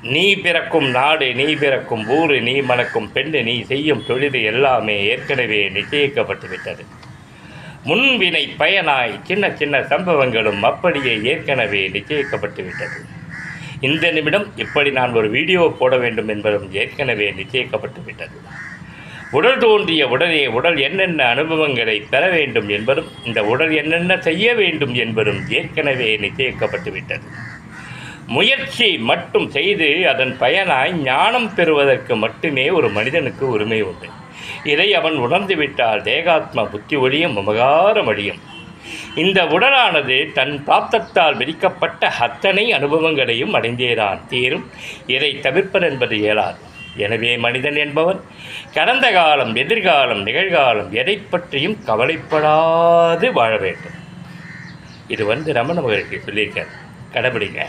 நீ பிறக்கும் நாடு, நீ பிறக்கும் ஊர், நீ மணக்கும் பெண்ணு, நீ செய்யும் தொழில் எல்லாமே ஏற்கனவே நிச்சயிக்கப்பட்டு விட்டது. முன்வினை பயனாய் சின்ன சின்ன சம்பவங்களும் அப்படியே ஏற்கனவே நிச்சயிக்கப்பட்டு விட்டது. இந்த நிமிடம் இப்படி நான் ஒரு வீடியோ போட வேண்டும் என்பதும் ஏற்கனவே நிச்சயிக்கப்பட்டு விட்டது. உடல் தோன்றிய உடனே உடல் என்னென்ன அனுபவங்களை பெற வேண்டும் என்பதும் இந்த உடல் என்னென்ன செய்ய வேண்டும் என்பதும் ஏற்கனவே நிச்சயிக்கப்பட்டு விட்டது. முயற்சி மட்டும் செய்து அதன் பயனாய் ஞானம் பெறுவதற்கு மட்டுமே ஒரு மனிதனுக்கு உரிமை உண்டு. இதை அவன் உணர்ந்துவிட்டால் தேகாத்ம புத்தி ஒளியும் உபகாரம் அழியும். இந்த உடலானது தன் பிராப்தத்தால் விதிக்கப்பட்ட அத்தனை அனுபவங்களையும் அடைந்தேதான் தீரும். இதை தவிர்ப்பதென்பது இயலாது. எனவே மனிதன் என்பவன் கடந்த காலம், எதிர்காலம், நிகழ்காலம் எதை பற்றியும் கவலைப்படாது வாழ வேண்டும். இது ரமண மகரிஷி சொல்லியிருக்கார். கடைபிடிங்க.